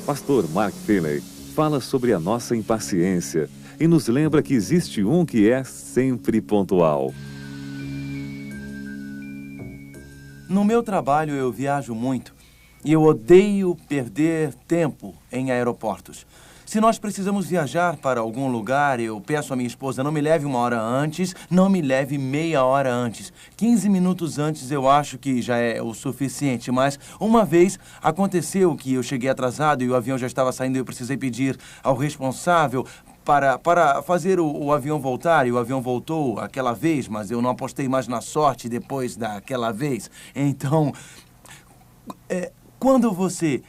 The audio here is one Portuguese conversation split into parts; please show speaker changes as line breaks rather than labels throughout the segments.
Pastor Mark Finney fala sobre a nossa impaciência e nos lembra que existe um que é sempre pontual.
No meu trabalho eu viajo muito e eu odeio perder tempo em aeroportos. Se nós precisamos viajar para algum lugar, eu peço à minha esposa, não me leve 1 hora antes, não me leve meia hora antes. 15 minutos antes eu acho que já é o suficiente, mas uma vez aconteceu que eu cheguei atrasado e o avião já estava saindo e eu precisei pedir ao responsável para fazer o avião voltar, e o avião voltou aquela vez, mas eu não apostei mais na sorte depois daquela vez. Então, quando você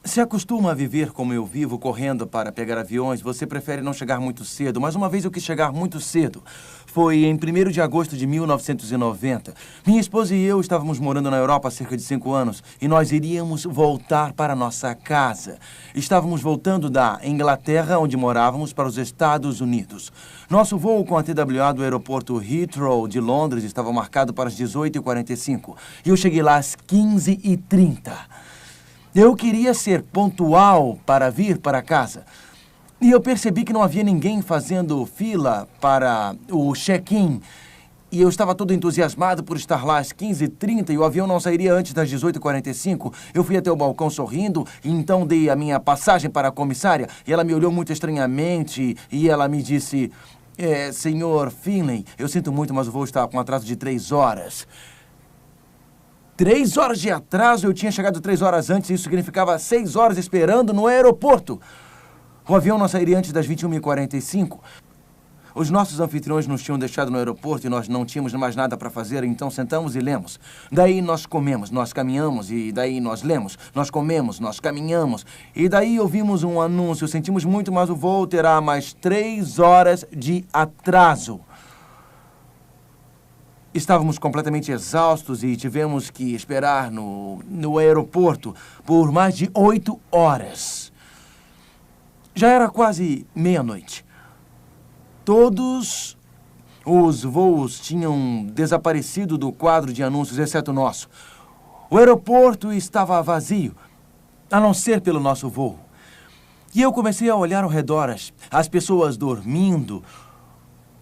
se acostuma a viver como eu vivo, correndo para pegar aviões, você prefere não chegar muito cedo. Mas uma vez eu quis chegar muito cedo. Foi em 1º de agosto de 1990. Minha esposa e eu estávamos morando na Europa há cerca de 5 anos e nós iríamos voltar para nossa casa. Estávamos voltando da Inglaterra, onde morávamos, para os Estados Unidos. Nosso voo com a TWA do aeroporto Heathrow de Londres estava marcado para as 18h45 e eu cheguei lá às 15h30. Eu queria ser pontual para vir para casa. E eu percebi que não havia ninguém fazendo fila para o check-in. E eu estava todo entusiasmado por estar lá às 15h30 e o avião não sairia antes das 18h45. Eu fui até o balcão sorrindo e então dei a minha passagem para a comissária. E ela me olhou muito estranhamente e ela me disse, senhor Finley, eu sinto muito, mas o voo está com atraso de 3 horas. 3 horas de atraso, eu tinha chegado 3 horas antes, e isso significava 6 horas esperando no aeroporto. O avião não sairia antes das 21h45. Os nossos anfitriões nos tinham deixado no aeroporto e nós não tínhamos mais nada para fazer, então sentamos e lemos. Daí nós comemos, nós caminhamos e daí nós lemos. Nós comemos, nós caminhamos e daí ouvimos um anúncio. Sentimos muito, mas o voo terá mais 3 horas de atraso. Estávamos completamente exaustos e tivemos que esperar no aeroporto por mais de 8 horas. Já era quase meia-noite. Todos os voos tinham desaparecido do quadro de anúncios, exceto o nosso. O aeroporto estava vazio, a não ser pelo nosso voo. E eu comecei a olhar ao redor, as pessoas dormindo,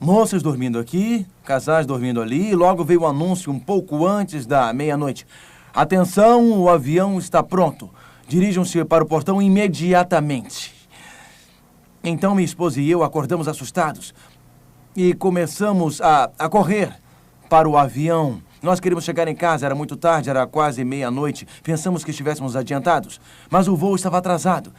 moças dormindo aqui, casais dormindo ali, e logo veio o anúncio um pouco antes da meia-noite. Atenção, o avião está pronto. Dirijam-se para o portão imediatamente. Então minha esposa e eu acordamos assustados e começamos a correr para o avião. Nós queríamos chegar em casa, era muito tarde, era quase meia-noite. Pensamos que estivéssemos adiantados, mas o voo estava atrasado.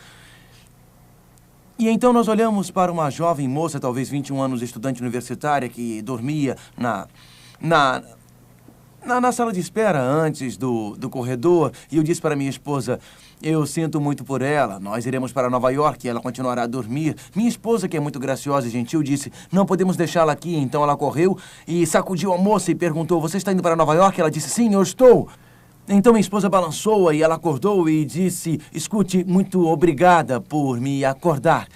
E então nós olhamos para uma jovem moça, talvez 21 anos, estudante universitária, que dormia na sala de espera antes do corredor. E eu disse para minha esposa, eu sinto muito por ela, nós iremos para Nova York e ela continuará a dormir. Minha esposa, que é muito graciosa e gentil, disse, não podemos deixá-la aqui. Então ela correu e sacudiu a moça e perguntou, você está indo para Nova York? Ela disse, sim, eu estou. Então minha esposa balançou-a e ela acordou e disse, escute, muito obrigada por me acordar.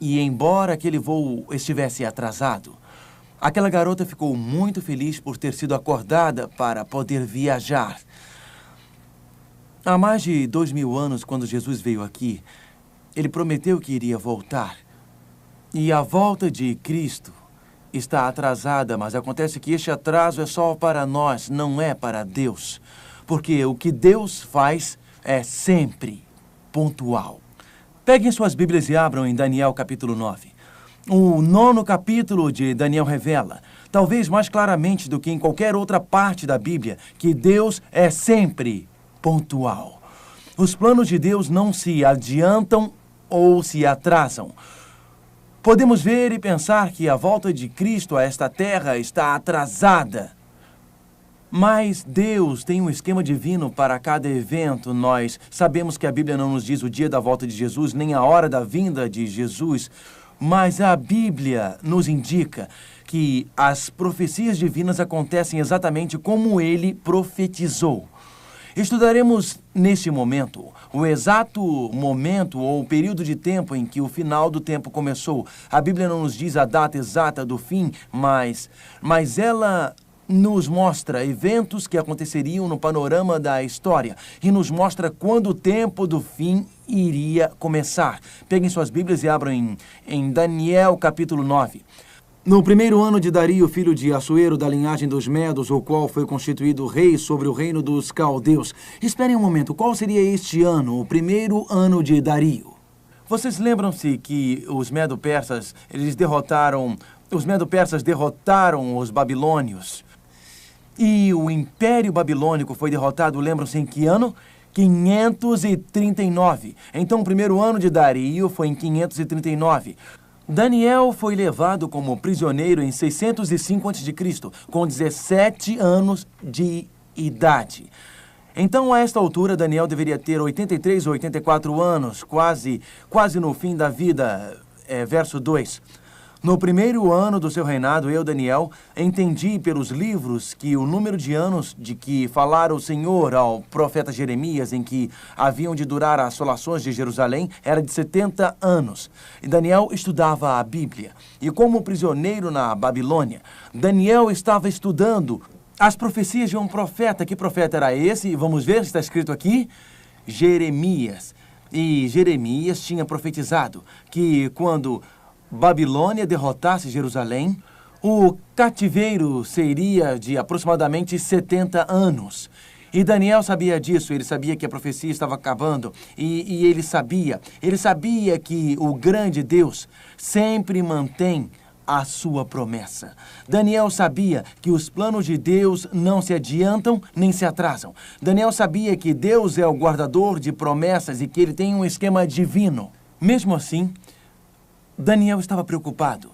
E embora aquele voo estivesse atrasado, aquela garota ficou muito feliz por ter sido acordada para poder viajar. Há mais de 2000 anos, quando Jesus veio aqui, ele prometeu que iria voltar. E a volta de Cristo está atrasada, mas acontece que este atraso é só para nós, não é para Deus. Porque o que Deus faz é sempre pontual. Peguem suas Bíblias e abram em Daniel capítulo 9. O 9º capítulo de Daniel revela, talvez mais claramente do que em qualquer outra parte da Bíblia, que Deus é sempre pontual. Os planos de Deus não se adiantam ou se atrasam. Podemos ver e pensar que a volta de Cristo a esta terra está atrasada. Mas Deus tem um esquema divino para cada evento. Nós sabemos que a Bíblia não nos diz o dia da volta de Jesus, nem a hora da vinda de Jesus. Mas a Bíblia nos indica que as profecias divinas acontecem exatamente como ele profetizou. Estudaremos neste momento o exato momento ou período de tempo em que o final do tempo começou. A Bíblia não nos diz a data exata do fim, mas ela nos mostra eventos que aconteceriam no panorama da história e nos mostra quando o tempo do fim iria começar. Peguem suas Bíblias e abram em Daniel capítulo 9. No primeiro ano de Dario, filho de Assuero, da linhagem dos Medos, o qual foi constituído rei sobre o reino dos caldeus. Esperem um momento, qual seria este ano, o primeiro ano de Dario? Vocês lembram-se que os Medo-Persas, os Medo-Persas derrotaram os babilônios. E o Império Babilônico foi derrotado, lembram-se em que ano? 539. Então, o primeiro ano de Dario foi em 539. Daniel foi levado como prisioneiro em 605 a.C., com 17 anos de idade. Então, a esta altura, Daniel deveria ter 83 ou 84 anos, quase no fim da vida. Verso 2. No primeiro ano do seu reinado, eu, Daniel, entendi pelos livros que o número de anos de que falara o Senhor ao profeta Jeremias, em que haviam de durar as assolações de Jerusalém, era de 70 anos. E Daniel estudava a Bíblia. E como prisioneiro na Babilônia, Daniel estava estudando as profecias de um profeta. Que profeta era esse? Vamos ver, está escrito aqui, Jeremias. E Jeremias tinha profetizado que quando Babilônia derrotasse Jerusalém, o cativeiro seria de aproximadamente 70 anos. E Daniel sabia disso, ele sabia que a profecia estava acabando, e ele sabia que o grande Deus sempre mantém a sua promessa. Daniel sabia que os planos de Deus não se adiantam nem se atrasam. Daniel sabia que Deus é o guardador de promessas e que ele tem um esquema divino. Mesmo assim, Daniel estava preocupado,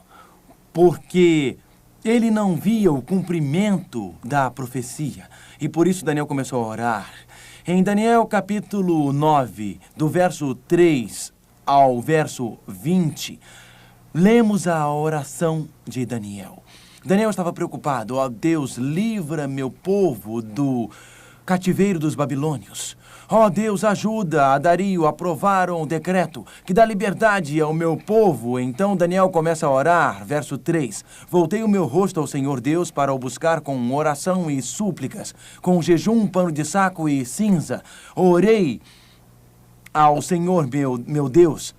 porque ele não via o cumprimento da profecia. E por isso Daniel começou a orar. Em Daniel capítulo 9, do verso 3 ao verso 20, lemos a oração de Daniel. Daniel estava preocupado. Ó Deus, livra meu povo do cativeiro dos babilônios. Ó Deus, ajuda a Dario a aprovar um decreto que dá liberdade ao meu povo. Então Daniel começa a orar, verso 3. Voltei o meu rosto ao Senhor Deus para o buscar com oração e súplicas, com jejum, pano de saco e cinza. Orei ao Senhor meu Deus.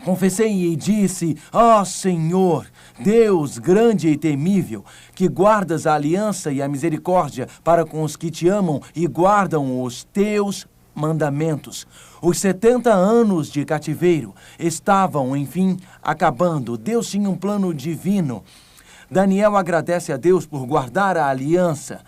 Confessei e disse, ó Senhor, Deus grande e temível, que guardas a aliança e a misericórdia para com os que te amam e guardam os teus mandamentos. Os 70 anos de cativeiro estavam, enfim, acabando. Deus tinha um plano divino. Daniel agradece a Deus por guardar a aliança.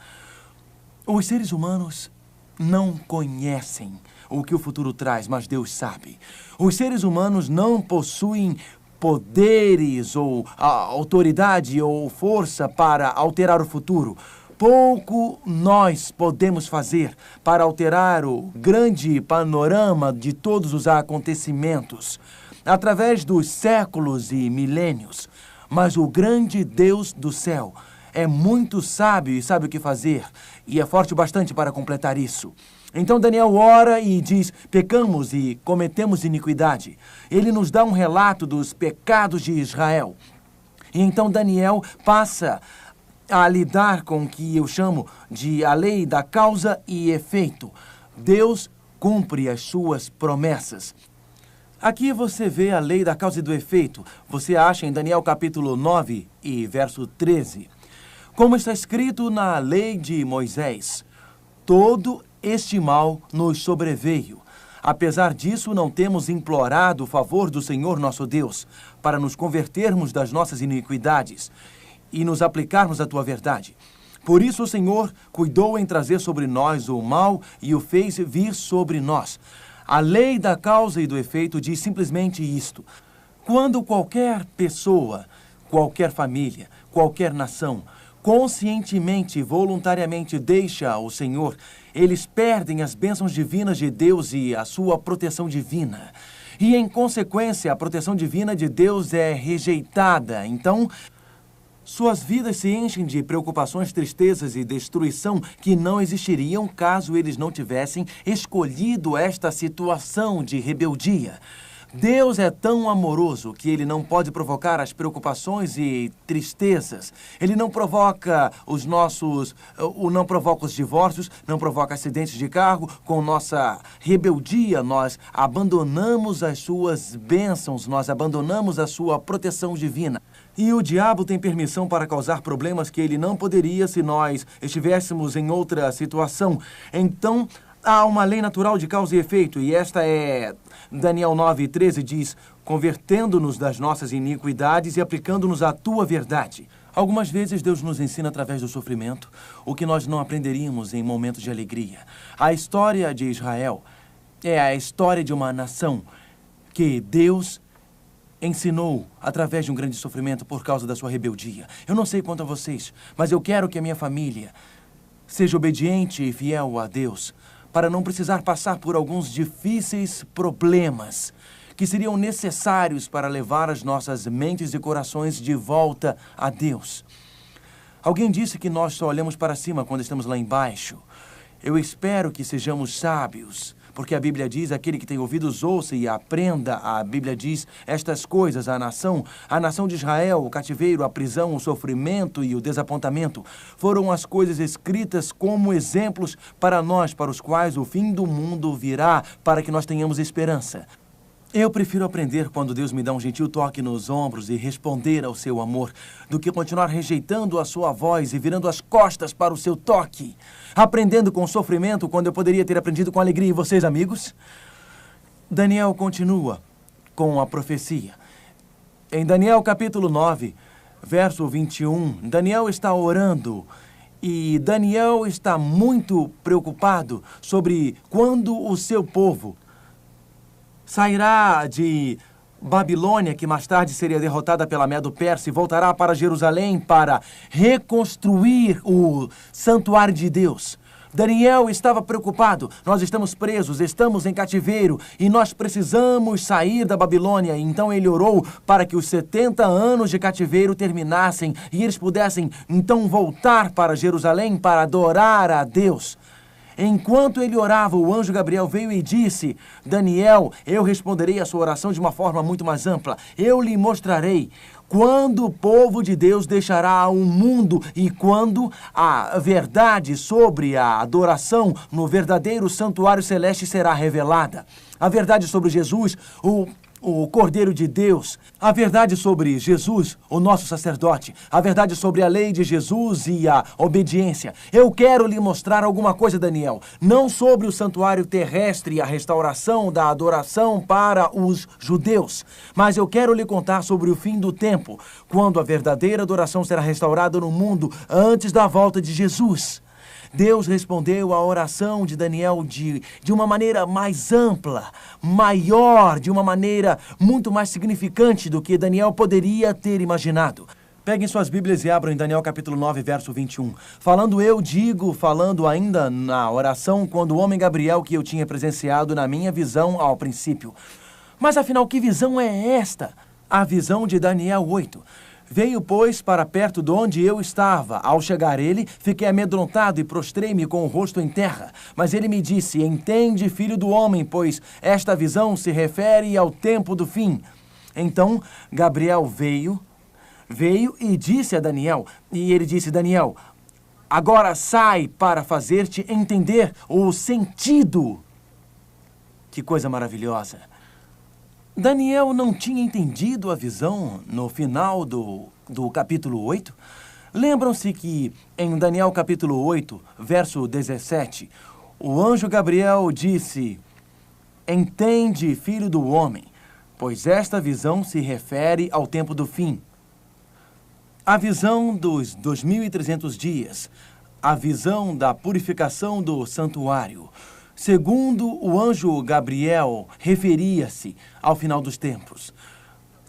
Os seres humanos não conhecem o que o futuro traz, mas Deus sabe. Os seres humanos não possuem poderes ou autoridade ou força para alterar o futuro. Pouco nós podemos fazer para alterar o grande panorama de todos os acontecimentos, através dos séculos e milênios. Mas o grande Deus do céu é muito sábio e sabe o que fazer, e é forte o bastante para completar isso. Então Daniel ora e diz, pecamos e cometemos iniquidade. Ele nos dá um relato dos pecados de Israel. E então Daniel passa a lidar com o que eu chamo de a lei da causa e efeito. Deus cumpre as suas promessas. Aqui você vê a lei da causa e do efeito. Você acha em Daniel capítulo 9 e verso 13. Como está escrito na lei de Moisés, todo este mal nos sobreveio. Apesar disso, não temos implorado o favor do Senhor nosso Deus para nos convertermos das nossas iniquidades e nos aplicarmos à tua verdade. Por isso o Senhor cuidou em trazer sobre nós o mal e o fez vir sobre nós. A lei da causa e do efeito diz simplesmente isto. Quando qualquer pessoa, qualquer família, qualquer nação, conscientemente e voluntariamente deixa o Senhor, eles perdem as bênçãos divinas de Deus e a sua proteção divina. E, em consequência, a proteção divina de Deus é rejeitada. Então, Suas vidas se enchem de preocupações, tristezas e destruição que não existiriam caso eles não tivessem escolhido esta situação de rebeldia. Deus é tão amoroso que Ele não pode provocar as preocupações e tristezas. Ele não provoca não provoca os divórcios, não provoca acidentes de carro. Com nossa rebeldia, nós abandonamos as suas bênçãos, nós abandonamos a sua proteção divina. E o diabo tem permissão para causar problemas que ele não poderia se nós estivéssemos em outra situação. Então, há uma lei natural de causa e efeito, e esta é Daniel 9:13, diz: convertendo-nos das nossas iniquidades e aplicando-nos à tua verdade. Algumas vezes Deus nos ensina através do sofrimento o que nós não aprenderíamos em momentos de alegria. A história de Israel é a história de uma nação que Deus ensinou através de um grande sofrimento por causa da sua rebeldia. Eu não sei quanto a vocês, mas eu quero que a minha família seja obediente e fiel a Deus, para não precisar passar por alguns difíceis problemas que seriam necessários para levar as nossas mentes e corações de volta a Deus. Alguém disse que nós só olhamos para cima quando estamos lá embaixo. Eu espero que sejamos sábios, porque a Bíblia diz: aquele que tem ouvidos ouça e aprenda. A Bíblia diz estas coisas à nação de Israel: o cativeiro, a prisão, o sofrimento e o desapontamento foram as coisas escritas como exemplos para nós, para os quais o fim do mundo virá, para que nós tenhamos esperança. Eu prefiro aprender quando Deus me dá um gentil toque nos ombros e responder ao seu amor, do que continuar rejeitando a sua voz e virando as costas para o seu toque. Aprendendo com sofrimento quando eu poderia ter aprendido com alegria. E vocês, amigos? Daniel continua com a profecia. Em Daniel capítulo 9, verso 21, Daniel está orando. E Daniel está muito preocupado sobre quando o seu povo sairá de Babilônia, que mais tarde seria derrotada pela Medo-Persa, e voltará para Jerusalém para reconstruir o santuário de Deus. Daniel estava preocupado. Nós estamos presos, estamos em cativeiro e nós precisamos sair da Babilônia. Então ele orou para que os 70 anos de cativeiro terminassem e eles pudessem então voltar para Jerusalém para adorar a Deus. Enquanto ele orava, o anjo Gabriel veio e disse: Daniel, eu responderei a sua oração de uma forma muito mais ampla. Eu lhe mostrarei quando o povo de Deus deixará o mundo e quando a verdade sobre a adoração no verdadeiro santuário celeste será revelada. A verdade sobre Jesus, o Cordeiro de Deus, a verdade sobre Jesus, o nosso sacerdote, a verdade sobre a lei de Jesus e a obediência. Eu quero lhe mostrar alguma coisa, Daniel, não sobre o santuário terrestre e a restauração da adoração para os judeus, mas eu quero lhe contar sobre o fim do tempo, quando a verdadeira adoração será restaurada no mundo antes da volta de Jesus. Deus respondeu à oração de Daniel de uma maneira mais ampla, maior, de uma maneira muito mais significante do que Daniel poderia ter imaginado. Peguem suas Bíblias e abram em Daniel capítulo 9, verso 21. Falando ainda na oração, quando o homem Gabriel que eu tinha presenciado na minha visão ao princípio. Mas afinal, que visão é esta? A visão de Daniel 8. Veio, pois, para perto de onde eu estava. Ao chegar ele, fiquei amedrontado e prostrei-me com o rosto em terra. Mas ele me disse: entende, filho do homem, pois esta visão se refere ao tempo do fim. Então, Gabriel veio e disse a Daniel, e ele disse: Daniel, agora sai para fazer-te entender o sentido. Que coisa maravilhosa. Daniel não tinha entendido a visão no final do capítulo 8? Lembram-se que em Daniel capítulo 8, verso 17, o anjo Gabriel disse: entende, filho do homem, pois esta visão se refere ao tempo do fim. A visão dos 2.300 dias, a visão da purificação do santuário. Segundo o anjo Gabriel, referia-se ao final dos tempos.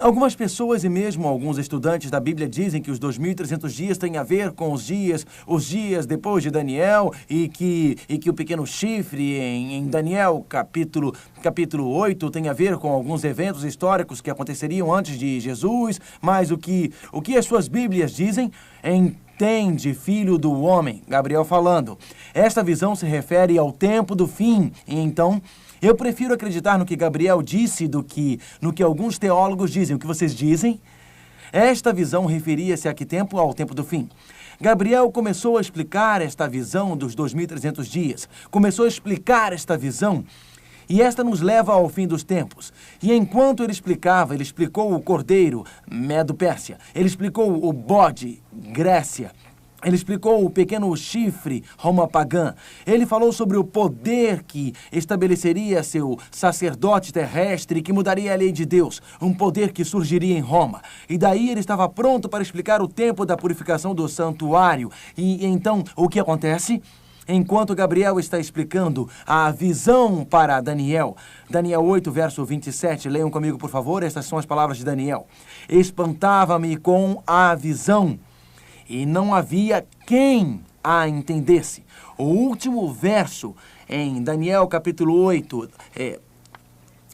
Algumas pessoas e mesmo alguns estudantes da Bíblia dizem que os 2.300 dias têm a ver com os dias depois de Daniel e que o pequeno chifre em Daniel capítulo 8 tem a ver com alguns eventos históricos que aconteceriam antes de Jesus, mas o que as suas Bíblias dizem? Entende, filho do homem, Gabriel falando. Esta visão se refere ao tempo do fim, e então eu prefiro acreditar no que Gabriel disse do que no que alguns teólogos dizem. O que vocês dizem? Esta visão referia-se a que tempo? Ao tempo do fim. Gabriel começou a explicar esta visão dos 2.300 dias. Começou a explicar esta visão. E esta nos leva ao fim dos tempos. E enquanto ele explicava, ele explicou o cordeiro, Medo-Pérsia. Ele explicou o bode, Grécia. Ele explicou o pequeno chifre, Roma pagã. Ele falou sobre o poder que estabeleceria seu sacerdote terrestre, que mudaria a lei de Deus, um poder que surgiria em Roma. E daí ele estava pronto para explicar o tempo da purificação do santuário. E então, o que acontece? Enquanto Gabriel está explicando a visão para Daniel, Daniel 8, verso 27, leiam comigo, por favor, estas são as palavras de Daniel. Espantava-me com a visão, e não havia quem a entendesse. O último verso em Daniel capítulo 8,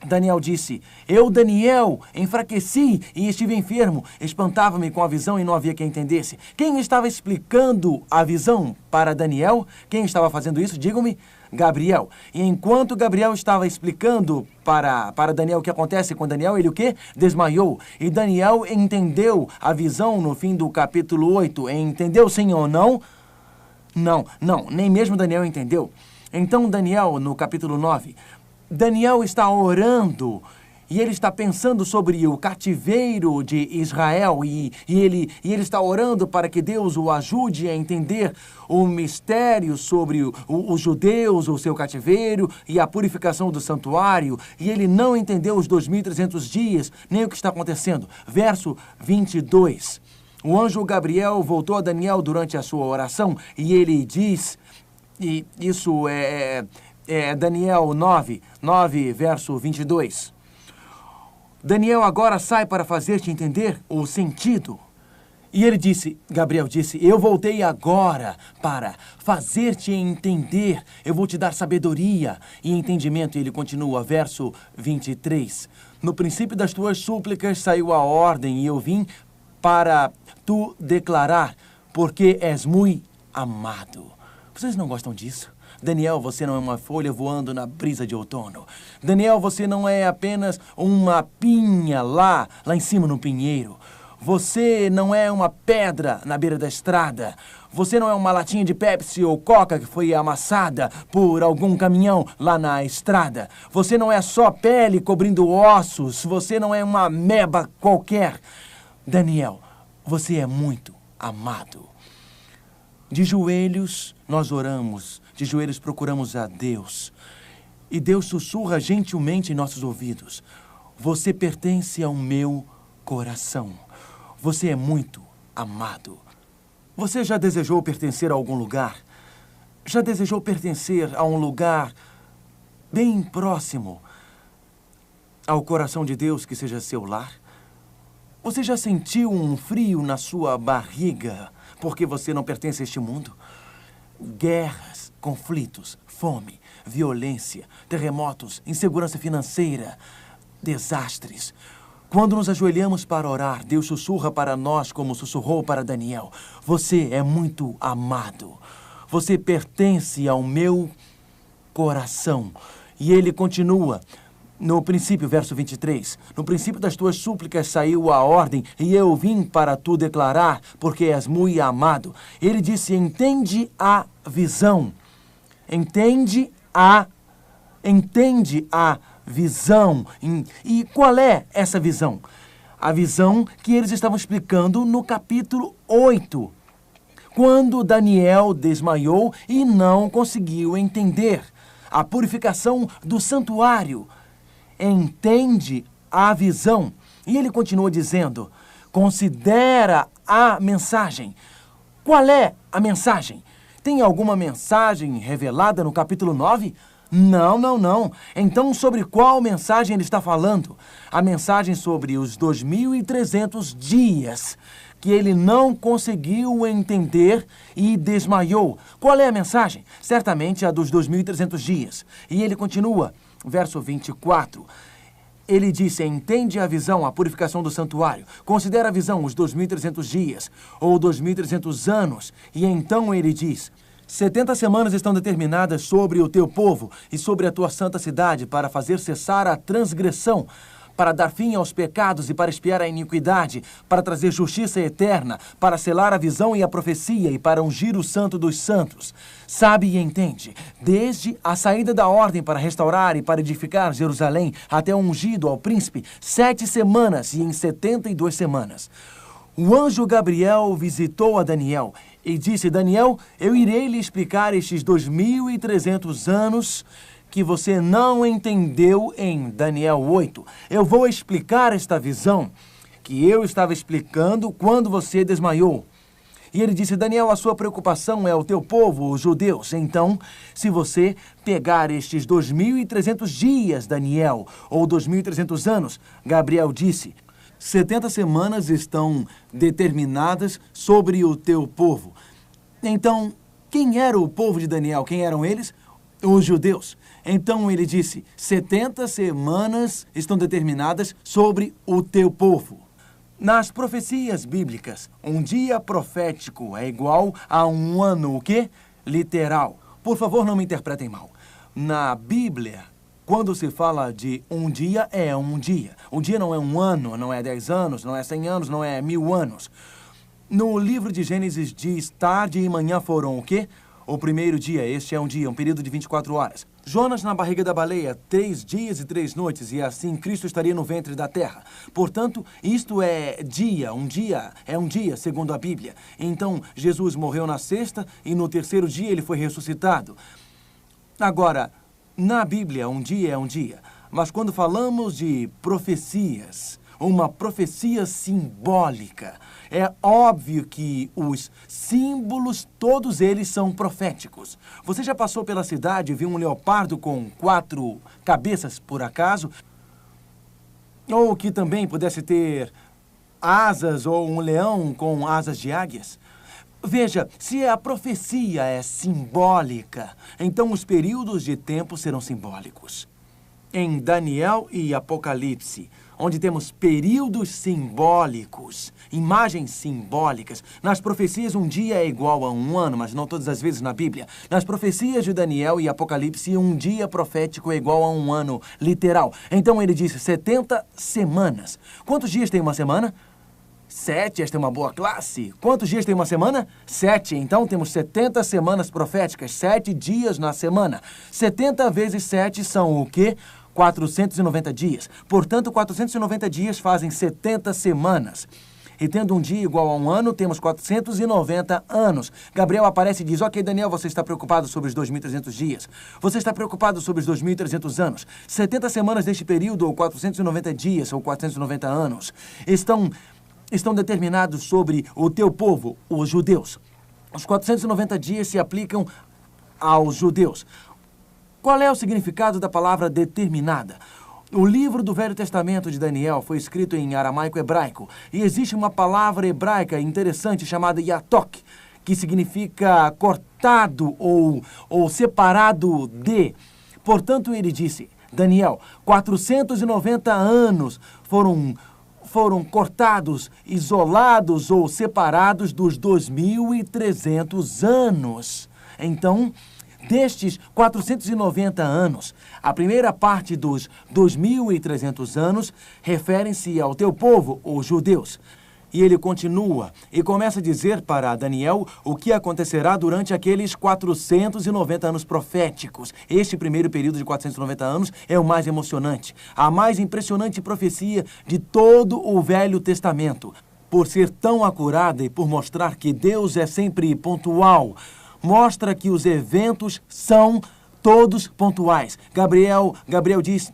Daniel disse, eu, Daniel, enfraqueci e estive enfermo. Espantava-me com a visão e não havia quem entendesse. Quem estava explicando a visão para Daniel? Quem estava fazendo isso? Digam-me. Gabriel. E enquanto Gabriel estava explicando para Daniel o que acontece com Daniel, ele o quê? Desmaiou. E Daniel entendeu a visão no fim do capítulo 8. Entendeu sim ou não? Não, nem mesmo Daniel entendeu. Então Daniel, no capítulo 9, Daniel está orando e ele está pensando sobre o cativeiro de Israel e ele está orando para que Deus o ajude a entender o mistério sobre os judeus, o seu cativeiro e a purificação do santuário. E ele não entendeu os 2.300 dias, nem o que está acontecendo. Verso 22. O anjo Gabriel voltou a Daniel durante a sua oração e ele diz, e isso é Daniel 9, verso 22. Daniel agora sai para fazer-te entender o sentido. E ele disse, Gabriel disse, eu voltei agora para fazer-te entender. Eu vou te dar sabedoria e entendimento. E ele continua, verso 23. No princípio das tuas súplicas saiu a ordem e eu vim para tu declarar, porque és muito amado. Vocês não gostam disso? Daniel, você não é uma folha voando na brisa de outono. Daniel, você não é apenas uma pinha lá em cima no pinheiro. Você não é uma pedra na beira da estrada. Você não é uma latinha de Pepsi ou Coca que foi amassada por algum caminhão lá na estrada. Você não é só pele cobrindo ossos. Você não é uma ameba qualquer. Daniel, você é muito amado. De joelhos nós oramos, de joelhos procuramos a Deus. E Deus sussurra gentilmente em nossos ouvidos. Você pertence ao meu coração. Você é muito amado. Você já desejou pertencer a algum lugar? Já desejou pertencer a um lugar bem próximo ao coração de Deus que seja seu lar? Você já sentiu um frio na sua barriga porque você não pertence a este mundo? Guerras, conflitos, fome, violência, terremotos, insegurança financeira, desastres. Quando nos ajoelhamos para orar, Deus sussurra para nós como sussurrou para Daniel. Você é muito amado. Você pertence ao meu coração. E ele continua. No princípio, verso 23, no princípio das tuas súplicas saiu a ordem, e eu vim para tu declarar, porque és muito amado. Ele disse, entende a visão. Entende a visão. E qual é essa visão? A visão que eles estavam explicando no capítulo 8, quando Daniel desmaiou e não conseguiu entender a purificação do santuário. Entende a visão. E ele continua dizendo, considera a mensagem. Qual é a mensagem? Tem alguma mensagem revelada no capítulo 9? Não, não, não. Então, sobre qual mensagem ele está falando? A mensagem sobre os 2.300 dias que ele não conseguiu entender e desmaiou. Qual é a mensagem? Certamente a dos 2.300 dias. E ele continua, verso 24. Ele disse, entende a visão, a purificação do santuário. Considera a visão, os 2.300 dias, ou 2.300 anos. E então ele diz, 70 semanas estão determinadas sobre o teu povo e sobre a tua santa cidade para fazer cessar a transgressão, para dar fim aos pecados e para expiar a iniquidade, para trazer justiça eterna, para selar a visão e a profecia e para ungir o santo dos santos. Sabe e entende, desde a saída da ordem para restaurar e para edificar Jerusalém até o ungido ao príncipe, 7 semanas e em 72 semanas. O anjo Gabriel visitou a Daniel e disse, Daniel, eu irei lhe explicar estes 2.300 anos que você não entendeu em Daniel 8. Eu vou explicar esta visão que eu estava explicando quando você desmaiou. E ele disse, Daniel, a sua preocupação é o teu povo, os judeus. Então, se você pegar estes 2.300 dias, Daniel, ou 2.300 anos, Gabriel disse, 70 semanas estão determinadas sobre o teu povo. Então, quem era o povo de Daniel? Quem eram eles? Os judeus. Então ele disse, 70 semanas estão determinadas sobre o teu povo. Nas profecias bíblicas, um dia profético é igual a um ano, o quê? Literal. Por favor, não me interpretem mal. Na Bíblia, quando se fala de um dia, é um dia. Um dia não é um ano, não é 10 anos, não é 100 anos, não é 1000 anos. No livro de Gênesis diz, tarde e manhã foram o quê? O primeiro dia, este é um dia, um período de 24 horas. Jonas na barriga da baleia, 3 dias e 3 noites, e assim Cristo estaria no ventre da terra. Portanto, isto é dia, um dia, é um dia, segundo a Bíblia. Então, Jesus morreu na sexta e no terceiro dia ele foi ressuscitado. Agora, na Bíblia, um dia é um dia. Mas quando falamos de profecias, uma profecia simbólica, é óbvio que os símbolos, todos eles são proféticos. Você já passou pela cidade e viu um leopardo com 4 cabeças, por acaso? Ou que também pudesse ter asas, ou um leão com asas de águias? Veja, se a profecia é simbólica, então os períodos de tempo serão simbólicos. Em Daniel e Apocalipse, onde temos períodos simbólicos, imagens simbólicas. Nas profecias, um dia é igual a um ano, mas não todas as vezes na Bíblia. Nas profecias de Daniel e Apocalipse, um dia profético é igual a um ano literal. Então ele disse 70 semanas. Quantos dias tem uma semana? 7, esta é uma boa classe. Quantos dias tem uma semana? 7. Então temos 70 semanas proféticas, 7 dias na semana. 70 vezes 7 são o quê? 490 dias. Portanto, 490 dias fazem 70 semanas. E tendo um dia igual a um ano, temos 490 anos. Gabriel aparece e diz, ok, Daniel, você está preocupado sobre os 2.300 dias. Você está preocupado sobre os 2.300 anos. 70 semanas deste período, ou 490 dias, ou 490 anos, estão determinados sobre o teu povo, os judeus. Os 490 dias se aplicam aos judeus. Qual é o significado da palavra determinada? O livro do Velho Testamento de Daniel foi escrito em aramaico-hebraico e existe uma palavra hebraica interessante chamada yatok, que significa cortado ou separado de. Portanto, ele disse, Daniel, 490 anos foram cortados, isolados ou separados dos 2.300 anos. Então, destes 490 anos, a primeira parte dos 2.300 anos referem-se ao teu povo, os judeus. E ele continua e começa a dizer para Daniel o que acontecerá durante aqueles 490 anos proféticos. Este primeiro período de 490 anos é o mais emocionante, a mais impressionante profecia de todo o Velho Testamento. Por ser tão acurada e por mostrar que Deus é sempre pontual, mostra que os eventos são todos pontuais. Gabriel diz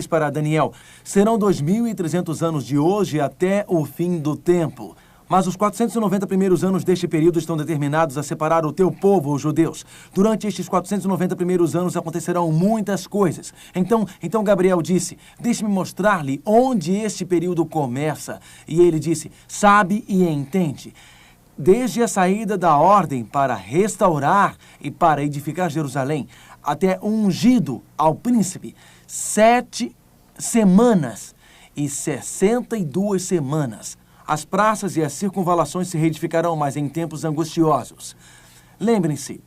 para Daniel, serão 2.300 anos de hoje até o fim do tempo. Mas os 490 primeiros anos deste período estão determinados a separar o teu povo, os judeus. Durante estes 490 primeiros anos acontecerão muitas coisas. Então Gabriel disse, deixe-me mostrar-lhe onde este período começa. E ele disse, sabe e entende. Desde a saída da ordem para restaurar e para edificar Jerusalém, até o ungido ao príncipe, 7 semanas e 62 semanas. As praças e as circunvalações se reedificarão, mas em tempos angustiosos. Lembrem-se,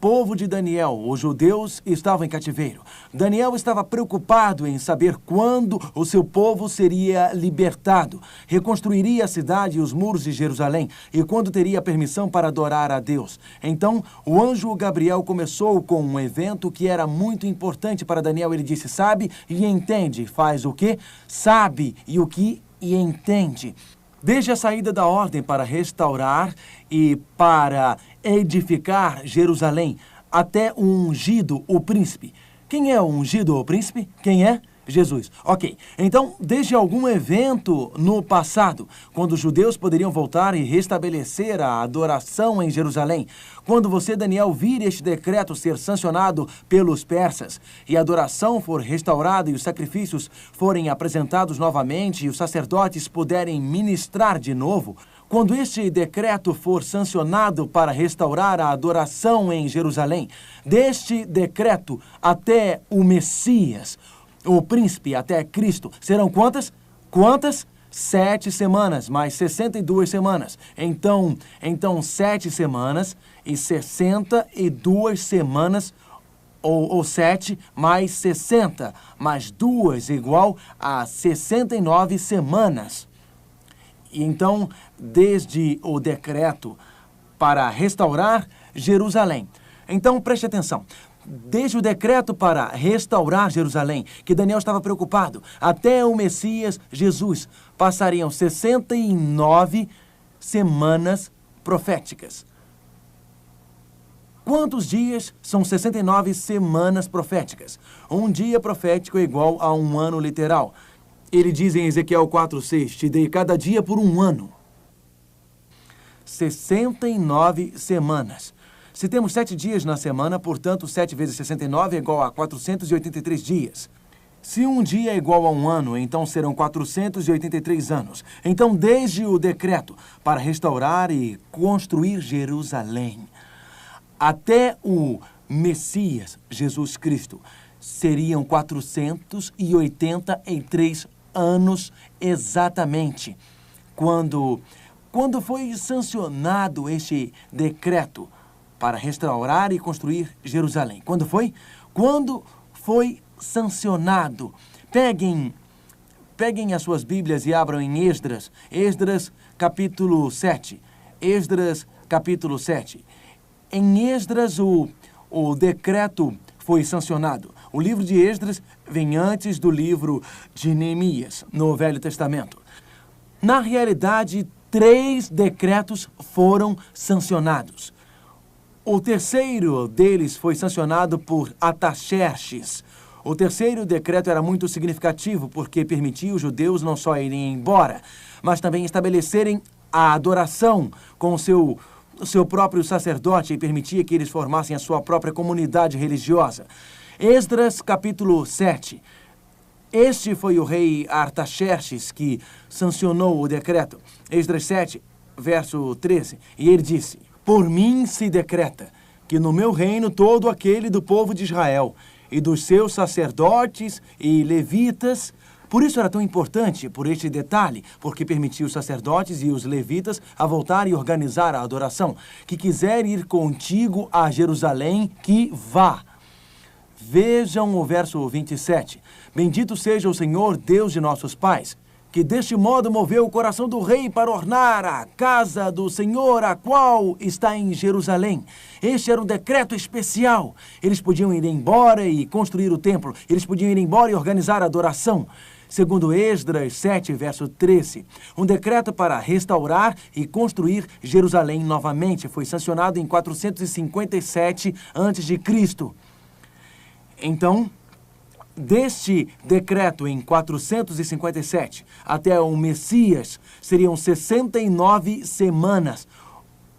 povo de Daniel, os judeus estavam em cativeiro. Daniel estava preocupado em saber quando o seu povo seria libertado, reconstruiria a cidade e os muros de Jerusalém e quando teria permissão para adorar a Deus. Então, o anjo Gabriel começou com um evento que era muito importante para Daniel. Ele disse, sabe e entende. Faz o quê? Sabe e o que e entende. Desde a saída da ordem para restaurar e para edificar Jerusalém, até o ungido, o príncipe. Quem é o ungido, o príncipe? Quem é? Jesus. Ok. Então, desde algum evento no passado, quando os judeus poderiam voltar e restabelecer a adoração em Jerusalém, quando você, Daniel, vir este decreto ser sancionado pelos persas e a adoração for restaurada e os sacrifícios forem apresentados novamente e os sacerdotes puderem ministrar de novo, quando este decreto for sancionado para restaurar a adoração em Jerusalém, deste decreto até o Messias, o príncipe até Cristo, serão quantas? Quantas? 7 semanas, mais 62 semanas. Então 7 semanas e 62 semanas, ou 7 mais 60, mais 2 igual a 69 semanas. E então, desde o decreto para restaurar Jerusalém. Então, preste atenção. Desde o decreto para restaurar Jerusalém, que Daniel estava preocupado, até o Messias Jesus, passariam 69 semanas proféticas. Quantos dias são 69 semanas proféticas? Um dia profético é igual a um ano literal. Ele diz em Ezequiel 4:6, te dei cada dia por um ano. 69 semanas. Se temos 7 dias na semana, portanto, 7 vezes 69 é igual a 483 dias. Se um dia é igual a um ano, então serão 483 anos. Então, desde o decreto para restaurar e construir Jerusalém, até o Messias, Jesus Cristo, seriam 483 anos exatamente. Quando foi sancionado este decreto para restaurar e construir Jerusalém. Quando foi? Quando foi sancionado. Peguem as suas Bíblias e abram em Esdras. Esdras, capítulo 7. Esdras, capítulo 7. Em Esdras, o decreto foi sancionado. O livro de Esdras vem antes do livro de Neemias, no Velho Testamento. Na realidade, 3 decretos foram sancionados. O terceiro deles foi sancionado por Artaxerxes. O terceiro decreto era muito significativo porque permitia os judeus não só irem embora, mas também estabelecerem a adoração com o seu próprio sacerdote e permitia que eles formassem a sua própria comunidade religiosa. Esdras, capítulo 7. Este foi o rei Artaxerxes que sancionou o decreto. Esdras 7, verso 13. E ele disse, por mim se decreta que no meu reino todo aquele do povo de Israel e dos seus sacerdotes e levitas. Por isso era tão importante, por este detalhe, porque permitia os sacerdotes e os levitas a voltar e organizar a adoração. Que quiser ir contigo a Jerusalém, que vá. Vejam o verso 27. Bendito seja o Senhor, Deus de nossos pais, que deste modo moveu o coração do rei para ornar a casa do Senhor, a qual está em Jerusalém. Este era um decreto especial. Eles podiam ir embora e construir o templo. Eles podiam ir embora e organizar a adoração. Segundo Esdras 7, verso 13, um decreto para restaurar e construir Jerusalém novamente foi sancionado em 457 a.C. Então, deste decreto em 457 até o Messias seriam 69 semanas,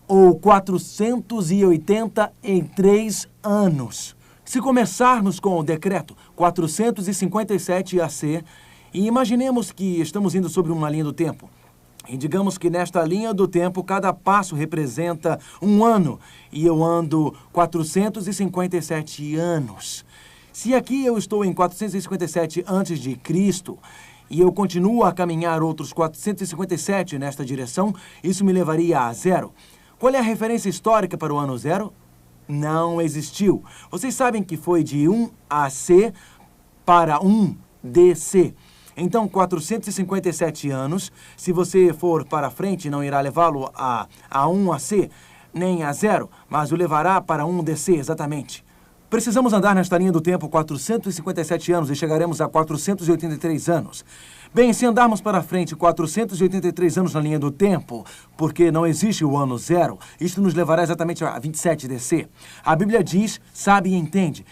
ou 483 anos. Se começarmos com o decreto 457 AC, e imaginemos que estamos indo sobre uma linha do tempo, e digamos que nesta linha do tempo, cada passo representa um ano, e eu ando 457 anos. Se aqui eu estou em 457 a.C., e eu continuo a caminhar outros 457 nesta direção, isso me levaria a zero. Qual é a referência histórica para o ano zero? Não existiu. Vocês sabem que foi de 1 AC para 1 DC. Então, 457 anos, se você for para frente, não irá levá-lo a 1 AC, nem a 0, mas o levará para 1 DC, exatamente. Precisamos andar nesta linha do tempo 457 anos e chegaremos a 483 anos. Bem, se andarmos para frente 483 anos na linha do tempo, porque não existe o ano zero, isto nos levará exatamente a 27 DC. A Bíblia diz, sabe e entende.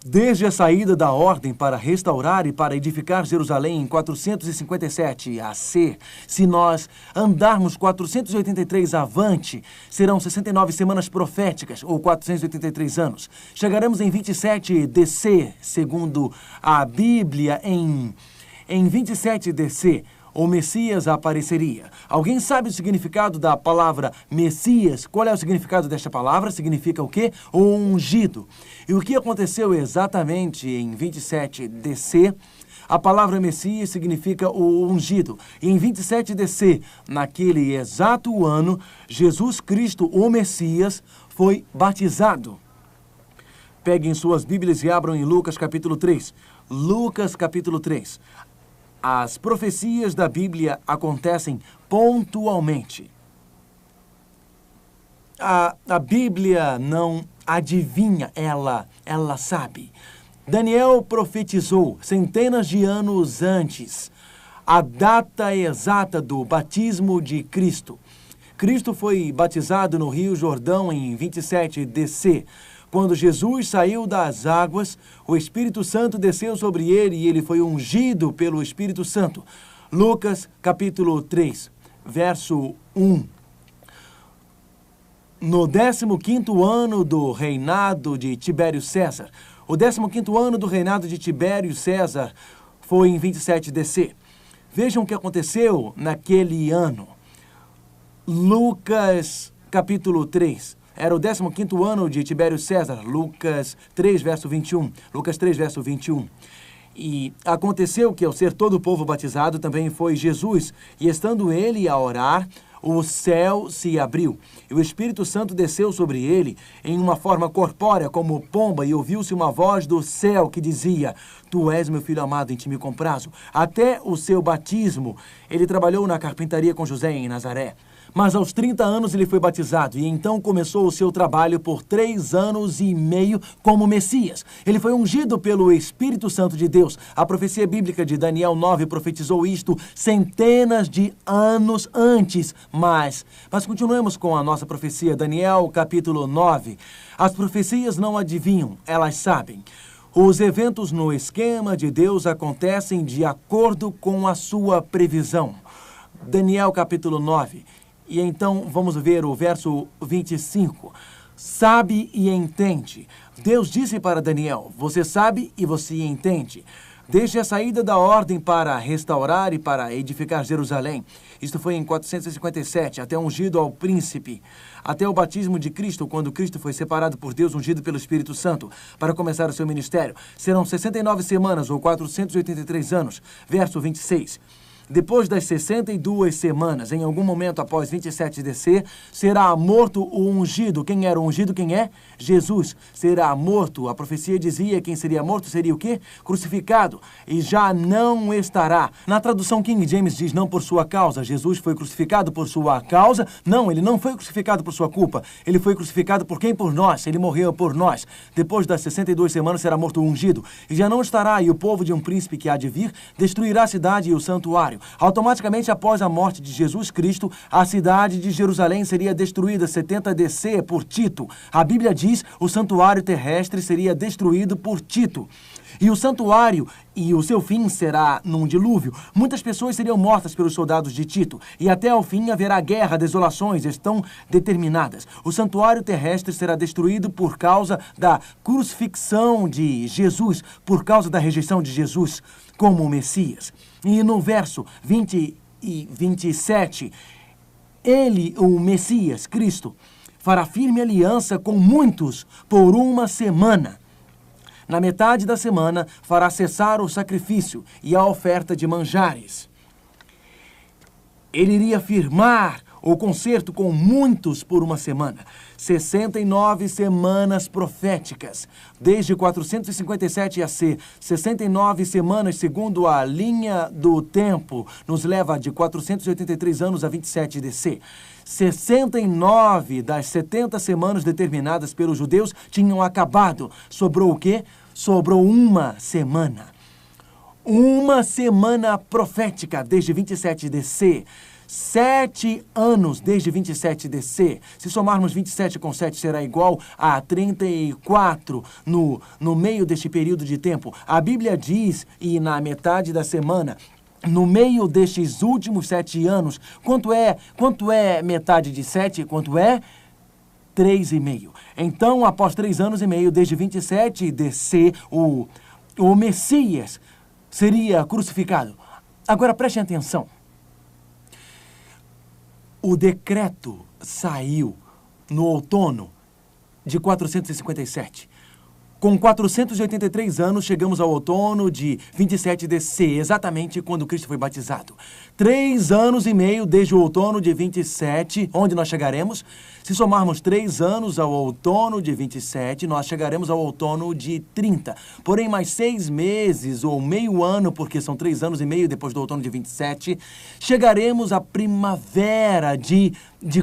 Desde a saída da ordem para restaurar e para edificar Jerusalém em 457 AC, se nós andarmos 483 avante, serão 69 semanas proféticas, ou 483 anos. Chegaremos em 27 DC, segundo a Bíblia, em 27 DC, o Messias apareceria. Alguém sabe o significado da palavra Messias? Qual é o significado desta palavra? Significa o quê? O ungido. E o que aconteceu exatamente em 27 DC? A palavra Messias significa o ungido. E em 27 DC, naquele exato ano, Jesus Cristo, o Messias, foi batizado. Peguem suas Bíblias e abram em Lucas capítulo 3. Lucas capítulo 3. As profecias da Bíblia acontecem pontualmente. A Bíblia não adivinha, ela sabe. Daniel profetizou centenas de anos antes a data exata do batismo de Cristo. Cristo foi batizado no Rio Jordão em 27 DC. Quando Jesus saiu das águas, o Espírito Santo desceu sobre ele e ele foi ungido pelo Espírito Santo. Lucas, capítulo 3, verso 1. No 15º ano do reinado de Tibério César. O 15º ano do reinado de Tibério César foi em 27 DC. Vejam o que aconteceu naquele ano. Lucas, capítulo 3. Era o 15º ano de Tibério César, Lucas 3, verso 21. Lucas 3, verso 21. E aconteceu que, ao ser todo o povo batizado, também foi Jesus. E estando ele a orar, o céu se abriu. E o Espírito Santo desceu sobre ele em uma forma corpórea, como pomba, e ouviu-se uma voz do céu que dizia: Tu és meu filho amado, em ti me comprazo. Até o seu batismo, ele trabalhou na carpintaria com José em Nazaré. Mas aos 30 anos ele foi batizado e então começou o seu trabalho por 3 anos e meio como Messias. Ele foi ungido pelo Espírito Santo de Deus. A profecia bíblica de Daniel 9 profetizou isto centenas de anos antes. Mas continuemos com a nossa profecia, Daniel capítulo 9. As profecias não adivinham, elas sabem. Os eventos no esquema de Deus acontecem de acordo com a sua previsão. Daniel capítulo 9. E então vamos ver o verso 25. Sabe e entende. Deus disse para Daniel: você sabe e você entende. Desde a saída da ordem para restaurar e para edificar Jerusalém, isto foi em 457, até ungido ao príncipe, até o batismo de Cristo, quando Cristo foi separado por Deus, ungido pelo Espírito Santo, para começar o seu ministério. Serão 69 semanas ou 483 anos. Verso 26. Depois das 62 semanas, em algum momento após 27 DC, será morto o ungido. Quem era o ungido? Quem é? Jesus. Será morto. A profecia dizia que quem seria morto seria o quê? Crucificado. E já não estará. Na tradução King James diz: não por sua causa. Jesus foi crucificado por sua causa. Não, ele não foi crucificado por sua culpa. Ele foi crucificado por quem? Por nós. Ele morreu por nós. Depois das 62 semanas será morto o ungido. E já não estará. E o povo de um príncipe que há de vir destruirá a cidade e o santuário. Automaticamente, após a morte de Jesus Cristo, a cidade de Jerusalém seria destruída 70 DC por Tito. A Bíblia diz: o santuário terrestre seria destruído por Tito. E o santuário e o seu fim será num dilúvio. Muitas pessoas seriam mortas pelos soldados de Tito. E até ao fim haverá guerra, desolações estão determinadas. O santuário terrestre será destruído por causa da crucifixão de Jesus, por causa da rejeição de Jesus como o Messias. E no verso 20 e 27, ele, o Messias, Cristo, fará firme aliança com muitos por uma semana. Na metade da semana, fará cessar o sacrifício e a oferta de manjares. Ele iria firmar o concerto com muitos por uma semana. 69 semanas proféticas. Desde 457 AC, 69 semanas, segundo a linha do tempo, nos leva de 483 anos a 27 DC. 69 das 70 semanas determinadas pelos judeus tinham acabado. Sobrou o quê? Sobrou uma semana. Uma semana profética desde 27 DC. 7 anos desde 27 DC. Se somarmos 27 com 7 será igual a 34 no meio deste período de tempo. A Bíblia diz, e na metade da semana, no meio destes últimos 7 anos, quanto é metade de 7? Quanto é? 3,5. Então, após 3 anos e meio, desde 27 DC, o Messias seria crucificado. Agora, prestem atenção. O decreto saiu no outono de 457. Com 483 anos, chegamos ao outono de 27 DC, exatamente quando Cristo foi batizado. 3 anos e meio desde o outono de 27, onde nós chegaremos? Se somarmos 3 anos ao outono de 27, nós chegaremos ao outono de 30. Porém, mais 6 meses ou meio ano, porque são 3 anos e meio depois do outono de 27, chegaremos à primavera de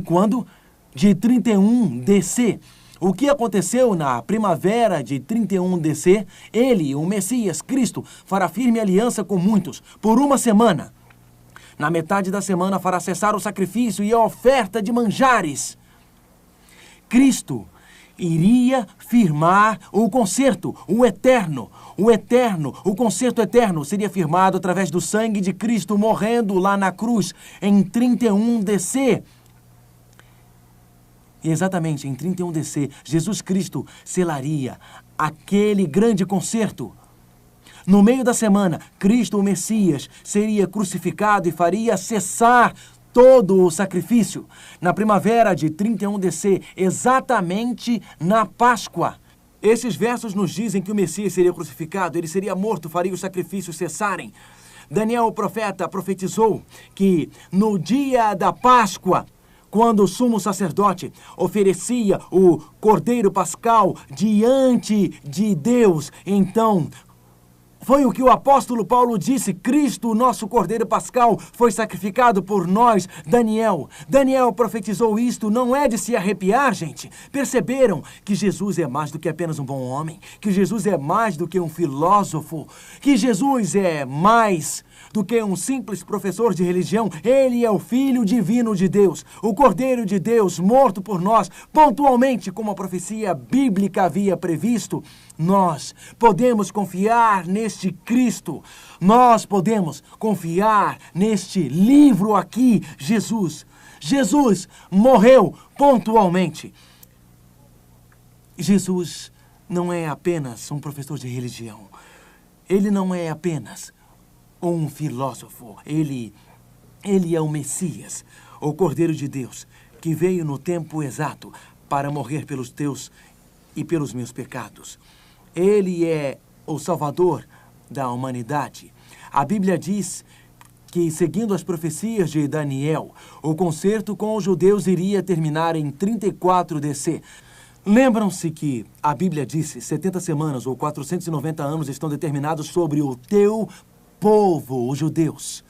quando? De 31 DC. O que aconteceu na primavera de 31 DC? Ele, o Messias, Cristo, fará firme aliança com muitos por uma semana. Na metade da semana fará cessar o sacrifício e a oferta de manjares. Cristo iria firmar o concerto, o eterno, o concerto eterno seria firmado através do sangue de Cristo morrendo lá na cruz em 31 DC. E exatamente em 31 DC, Jesus Cristo selaria aquele grande concerto. No meio da semana, Cristo, o Messias, seria crucificado e faria cessar todo o sacrifício. Na primavera de 31 DC, exatamente na Páscoa. Esses versos nos dizem que o Messias seria crucificado, ele seria morto, faria os sacrifícios cessarem. Daniel, o profeta, profetizou que no dia da Páscoa, quando o sumo sacerdote oferecia o cordeiro pascal diante de Deus, então foi o que o apóstolo Paulo disse: Cristo, o nosso cordeiro pascal, foi sacrificado por nós. Daniel profetizou isto, não é de se arrepiar, gente. Perceberam que Jesus é mais do que apenas um bom homem, que Jesus é mais do que um filósofo, que Jesus é mais do que um simples professor de religião. Ele é o Filho divino de Deus, o Cordeiro de Deus, morto por nós, pontualmente, como a profecia bíblica havia previsto. Nós podemos confiar neste Cristo, nós podemos confiar neste livro aqui, Jesus. Jesus morreu pontualmente. Jesus não é apenas um professor de religião, ele não é apenas um filósofo, ele é o Messias, o Cordeiro de Deus, que veio no tempo exato para morrer pelos teus e pelos meus pecados. Ele é o Salvador da humanidade. A Bíblia diz que, seguindo as profecias de Daniel, o concerto com os judeus iria terminar em 34 DC. Lembram-se que a Bíblia disse 70 semanas ou 490 anos estão determinados sobre o teu povo, os judeus.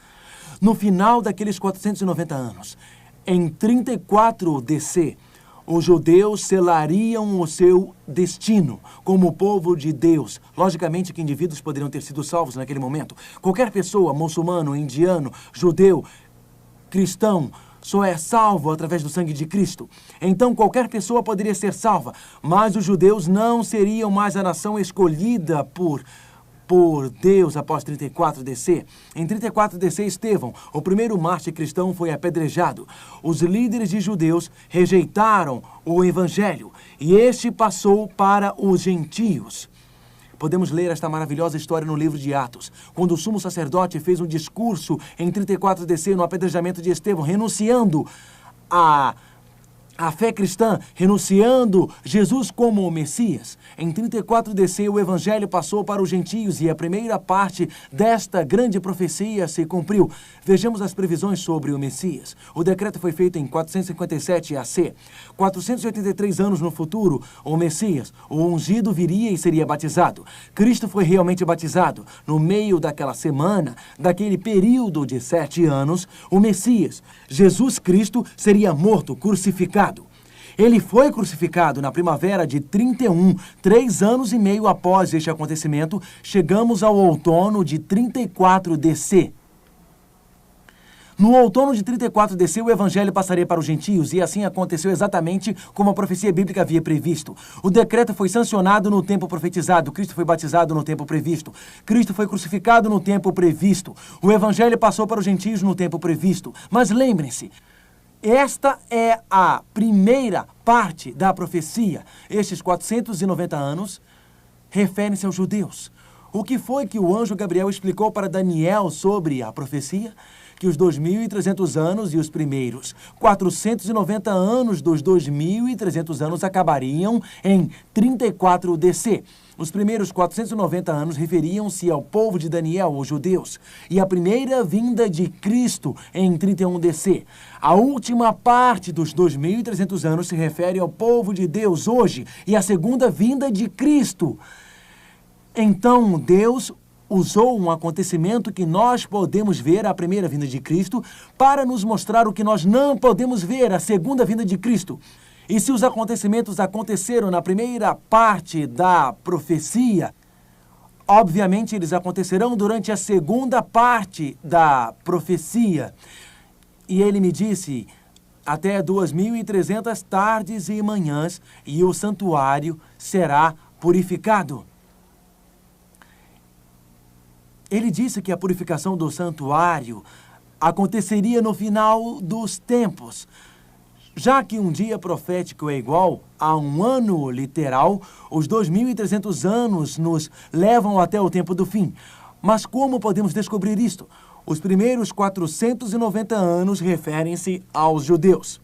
No final daqueles 490 anos, em 34 DC, os judeus selariam o seu destino como povo de Deus. Logicamente que indivíduos poderiam ter sido salvos naquele momento. Qualquer pessoa, muçulmano, indiano, judeu, cristão, só é salvo através do sangue de Cristo. Então qualquer pessoa poderia ser salva, mas os judeus não seriam mais a nação escolhida por por Deus após 34 DC. Em 34 DC, Estevão, o primeiro mártir cristão, foi apedrejado. Os líderes de judeus rejeitaram o evangelho e este passou para os gentios. Podemos ler esta maravilhosa história no livro de Atos, quando o sumo sacerdote fez um discurso em 34 DC no apedrejamento de Estevão, renunciando a fé cristã, renunciando Jesus como o Messias. Em 34 DC, o evangelho passou para os gentios e a primeira parte desta grande profecia se cumpriu. Vejamos as previsões sobre o Messias. O decreto foi feito em 457 AC. 483 anos no futuro, o Messias, o ungido, viria e seria batizado. Cristo foi realmente batizado. No meio daquela semana, daquele período de 7 anos, o Messias, Jesus Cristo, seria morto, crucificado. Ele foi crucificado na primavera de 31, 3 anos e meio após este acontecimento, chegamos ao outono de 34 DC. No outono de 34 DC, o evangelho passaria para os gentios, e assim aconteceu exatamente como a profecia bíblica havia previsto. O decreto foi sancionado no tempo profetizado, Cristo foi batizado no tempo previsto, Cristo foi crucificado no tempo previsto, o evangelho passou para os gentios no tempo previsto. Mas lembrem-se, esta é a primeira parte da profecia. Estes 490 anos referem-se aos judeus. O que foi que o anjo Gabriel explicou para Daniel sobre a profecia? Que os 2.300 anos e os primeiros 490 anos dos 2.300 anos acabariam em 34 DC. Os primeiros 490 anos referiam-se ao povo de Daniel, os judeus, e a primeira vinda de Cristo em 31 DC. A última parte dos 2.300 anos se refere ao povo de Deus hoje e a segunda vinda de Cristo. Então, Deus usou um acontecimento que nós podemos ver, a primeira vinda de Cristo, para nos mostrar o que nós não podemos ver, a segunda vinda de Cristo. E se os acontecimentos aconteceram na primeira parte da profecia, obviamente eles acontecerão durante a segunda parte da profecia. E ele me disse, até 2.300 tardes e manhãs, e o santuário será purificado. Ele disse que a purificação do santuário aconteceria no final dos tempos. Já que um dia profético é igual a um ano literal, os 2.300 anos nos levam até o tempo do fim. Mas como podemos descobrir isto? Os primeiros 490 anos referem-se aos judeus.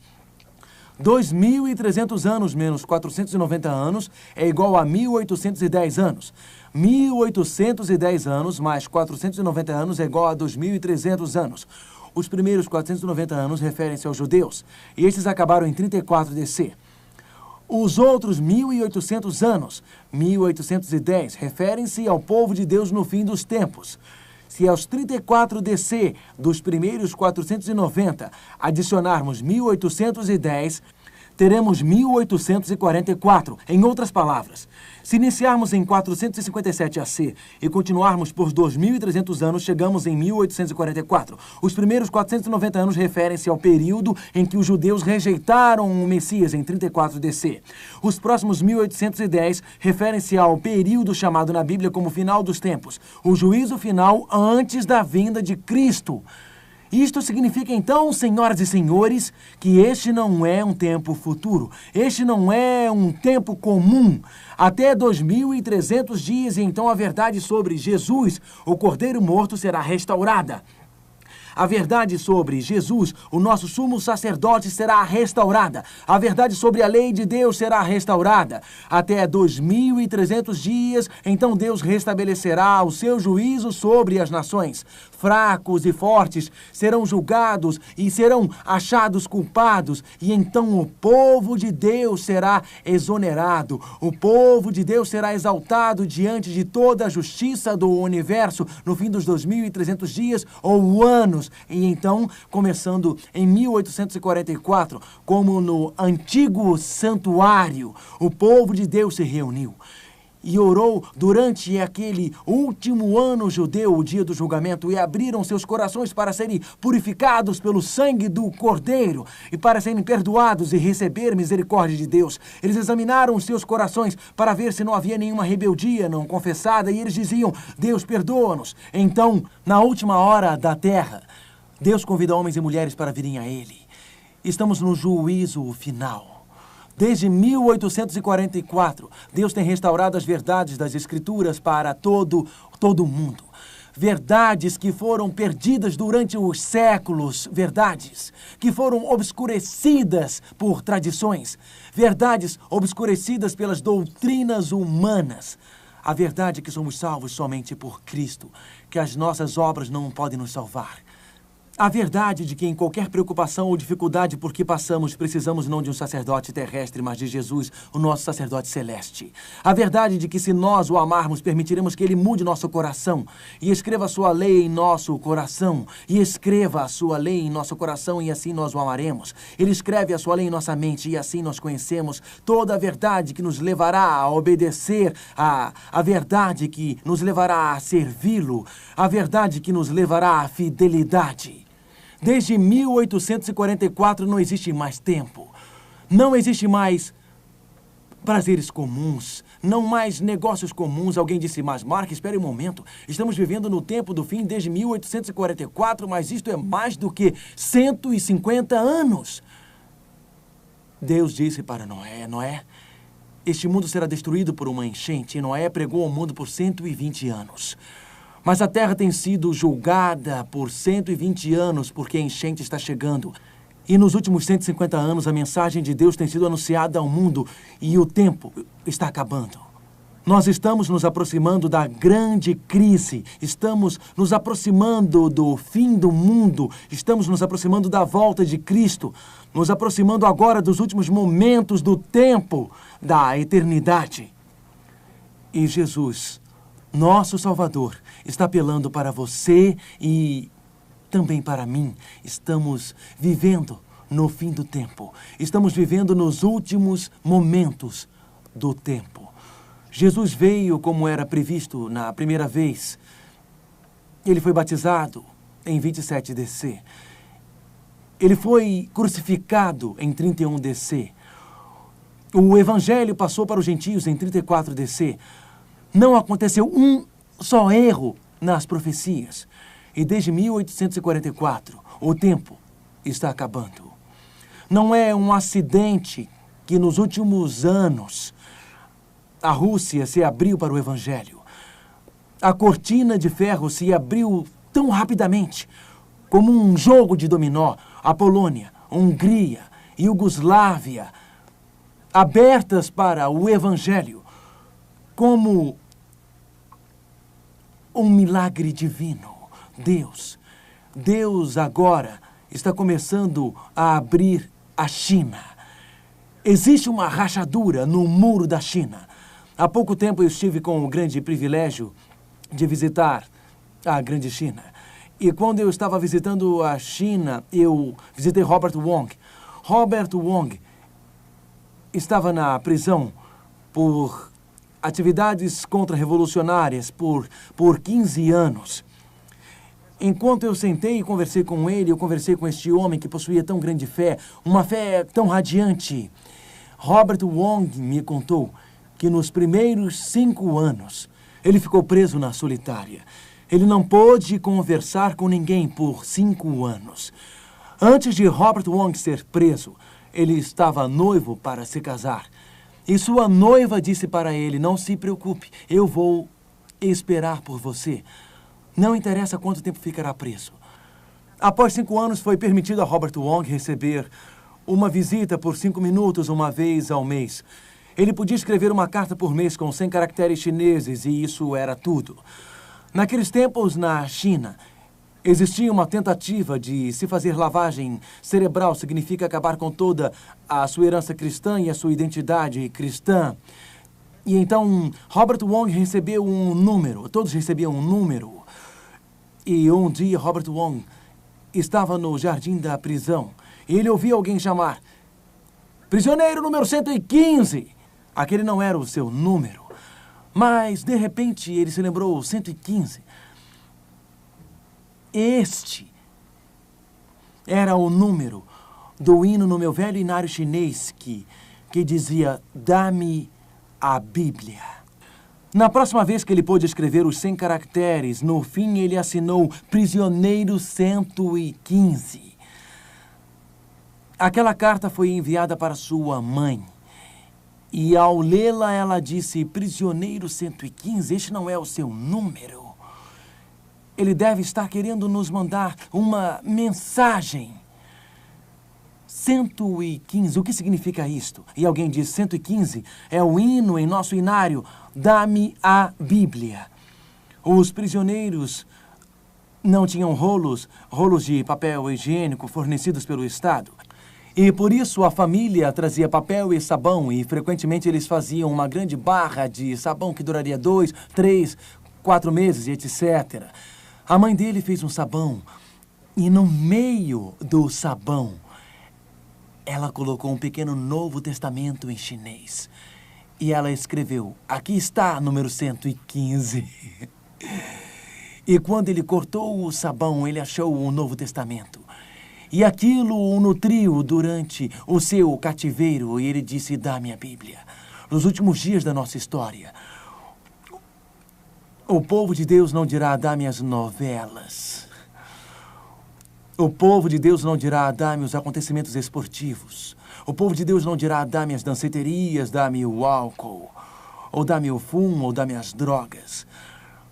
2.300 anos menos 490 anos é igual a 1.810 anos. 1.810 anos mais 490 anos é igual a 2.300 anos. Os primeiros 490 anos referem-se aos judeus, e estes acabaram em 34 DC. Os outros 1.800 anos, 1.810, referem-se ao povo de Deus no fim dos tempos. Se aos 34 DC dos primeiros 490 adicionarmos 1.810, teremos 1.844. Em outras palavras, se iniciarmos em 457 AC e continuarmos por 2.300 anos, chegamos em 1.844. Os primeiros 490 anos referem-se ao período em que os judeus rejeitaram o Messias, em 34 DC. Os próximos 1.810 referem-se ao período chamado na Bíblia como final dos tempos, o juízo final antes da vinda de Cristo. Isto significa então, senhoras e senhores, que este não é um tempo futuro. Este não é um tempo comum. Até 2.300 dias, e então a verdade sobre Jesus, o Cordeiro morto, será restaurada. A verdade sobre Jesus, o nosso sumo sacerdote, será restaurada. A verdade sobre a lei de Deus será restaurada. Até 2.300 dias, então Deus restabelecerá o seu juízo sobre as nações. Fracos e fortes serão julgados e serão achados culpados. E então o povo de Deus será exonerado. O povo de Deus será exaltado diante de toda a justiça do universo no fim dos 2.300 dias ou anos. E então, começando em 1844, como no antigo santuário, o povo de Deus se reuniu. e orou durante aquele último ano judeu, o dia do julgamento, e abriram seus corações para serem purificados pelo sangue do Cordeiro e para serem perdoados e receber misericórdia de Deus. Eles examinaram os seus corações para ver se não havia nenhuma rebeldia não confessada e eles diziam: Deus, perdoa-nos. Então, na última hora da terra, Deus convida homens e mulheres para virem a Ele. Estamos no juízo final. Desde 1844, Deus tem restaurado as verdades das Escrituras para todo o mundo. Verdades que foram perdidas durante os séculos, verdades que foram obscurecidas por tradições, verdades obscurecidas pelas doutrinas humanas. A verdade é que somos salvos somente por Cristo, que as nossas obras não podem nos salvar. A verdade de que em qualquer preocupação ou dificuldade por que passamos, precisamos não de um sacerdote terrestre, mas de Jesus, o nosso sacerdote celeste. A verdade de que se nós o amarmos, permitiremos que ele mude nosso coração e escreva a sua lei em nosso coração. E escreva a sua lei em nosso coração e assim nós o amaremos. Ele escreve a sua lei em nossa mente e assim nós conhecemos toda a verdade que nos levará a obedecer, a verdade que nos levará a servi-lo, a verdade que nos levará à fidelidade. Desde 1844 não existe mais tempo. Não existe mais prazeres comuns, não mais negócios comuns. Alguém disse: mas Mark, espere um momento. Estamos vivendo no tempo do fim desde 1844, mas isto é mais do que 150 anos. Deus disse para Noé: Noé, este mundo será destruído por uma enchente. E Noé pregou ao mundo por 120 anos. Mas a terra tem sido julgada por 120 anos porque a enchente está chegando. E nos últimos 150 anos a mensagem de Deus tem sido anunciada ao mundo e o tempo está acabando. Nós estamos nos aproximando da grande crise, estamos nos aproximando do fim do mundo, estamos nos aproximando da volta de Cristo, nos aproximando agora dos últimos momentos do tempo da eternidade. E Jesus, nosso Salvador, está apelando para você e também para mim. Estamos vivendo no fim do tempo. Estamos vivendo nos últimos momentos do tempo. Jesus veio como era previsto na primeira vez. Ele foi batizado em 27 DC. Ele foi crucificado em 31 DC. O Evangelho passou para os gentios em 34 DC. Não aconteceu um só erro nas profecias. E desde 1844, o tempo está acabando. Não é um acidente que nos últimos anos a Rússia se abriu para o Evangelho. A cortina de ferro se abriu tão rapidamente, como um jogo de dominó. A Polônia, Hungria, Iugoslávia, abertas para o Evangelho, como um milagre divino. Deus agora está começando a abrir a China. Existe uma rachadura no muro da China. Há pouco tempo eu estive com o grande privilégio de visitar a grande China. E quando eu estava visitando a China, eu visitei Robert Wong. Robert Wong estava na prisão por atividades contra-revolucionárias por 15 anos. Enquanto eu sentei e conversei com ele, eu conversei com este homem que possuía tão grande fé, uma fé tão radiante. Robert Wong me contou que nos primeiros 5 anos ele ficou preso na solitária. Ele não pôde conversar com ninguém por 5 anos. Antes de Robert Wong ser preso, ele estava noivo para se casar. E sua noiva disse para ele: não se preocupe, eu vou esperar por você. Não interessa quanto tempo ficará preso. Após 5 anos, foi permitido a Robert Wong receber uma visita por 5 minutos, uma vez ao mês. Ele podia escrever uma carta por mês com 100 caracteres chineses e isso era tudo. Naqueles tempos, na China, existia uma tentativa de se fazer lavagem cerebral. Significa acabar com toda a sua herança cristã e a sua identidade cristã. E então, Robert Wong recebeu um número. Todos recebiam um número. E um dia, Robert Wong estava no jardim da prisão. E ele ouviu alguém chamar: prisioneiro número 115. Aquele não era o seu número. Mas, de repente, ele se lembrou 115. Este era o número do hino no meu velho inário chinês que dizia: dá-me a Bíblia. Na próxima vez que ele pôde escrever os 100 caracteres, no fim ele assinou Prisioneiro 115. Aquela carta foi enviada para sua mãe. E ao lê-la, ela disse: Prisioneiro 115, este não é o seu número. Ele deve estar querendo nos mandar uma mensagem. 115, o que significa isto? E alguém diz: 115 é o hino em nosso inário, dá-me a Bíblia. Os prisioneiros não tinham rolos de papel higiênico fornecidos pelo Estado. E por isso a família trazia papel e sabão, e frequentemente eles faziam uma grande barra de sabão que duraria 2, 3, 4 meses, e etc. A mãe dele fez um sabão, e no meio do sabão, ela colocou um pequeno Novo Testamento em chinês. E ela escreveu: aqui está, número 115. E quando ele cortou o sabão, ele achou o Novo Testamento. E aquilo o nutriu durante o seu cativeiro. E ele disse: dá-me a Bíblia. Nos últimos dias da nossa história, o povo de Deus não dirá: dá-me as novelas. O povo de Deus não dirá: dá-me os acontecimentos esportivos. O povo de Deus não dirá: dá-me as danceterias, dá-me o álcool, ou dá-me o fumo, ou dá-me as drogas.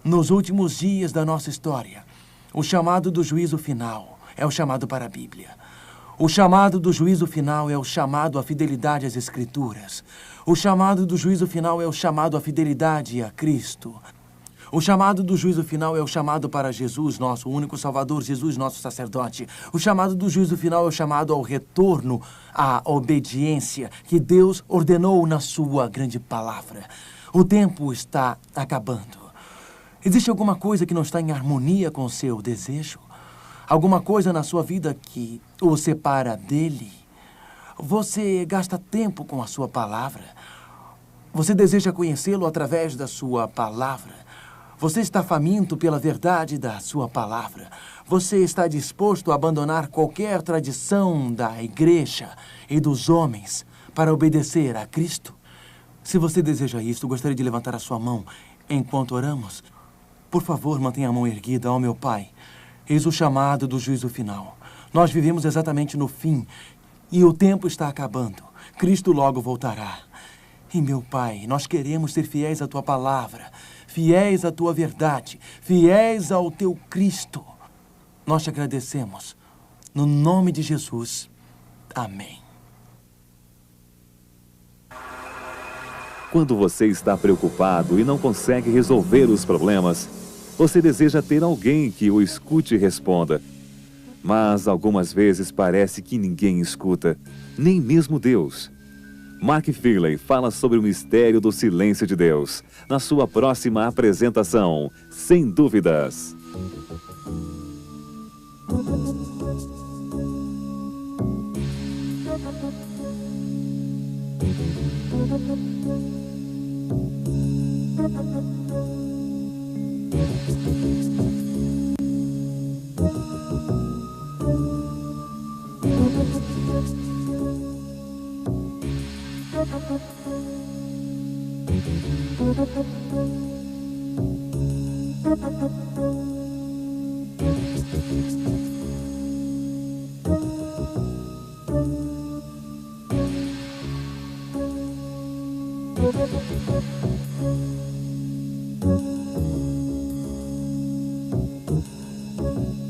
Nos últimos dias da nossa história, o chamado do juízo final é o chamado para a Bíblia. O chamado do juízo final é o chamado à fidelidade às Escrituras. O chamado do juízo final é o chamado à fidelidade a Cristo. O chamado do juízo final é o chamado para Jesus, nosso único Salvador, Jesus, nosso sacerdote. O chamado do juízo final é o chamado ao retorno à obediência que Deus ordenou na sua grande palavra. O tempo está acabando. Existe alguma coisa que não está em harmonia com o seu desejo? Alguma coisa na sua vida que o separa dele? Você gasta tempo com a sua palavra? Você deseja conhecê-lo através da sua palavra? Você está faminto pela verdade da sua palavra? Você está disposto a abandonar qualquer tradição da igreja e dos homens para obedecer a Cristo? Se você deseja isto, gostaria de levantar a sua mão enquanto oramos. Por favor, mantenha a mão erguida, ó meu Pai. Eis o chamado do juízo final. Nós vivemos exatamente no fim e o tempo está acabando. Cristo logo voltará. E, meu Pai, nós queremos ser fiéis à Tua palavra, fiéis à Tua verdade, fiéis ao Teu Cristo. Nós te agradecemos. No nome de Jesus. Amém.
Quando você está preocupado e não consegue resolver os problemas, você deseja ter alguém que o escute e responda. Mas algumas vezes parece que ninguém escuta, nem mesmo Deus. Mark Finley fala sobre o mistério do silêncio de Deus, na sua próxima apresentação, Sem Dúvidas.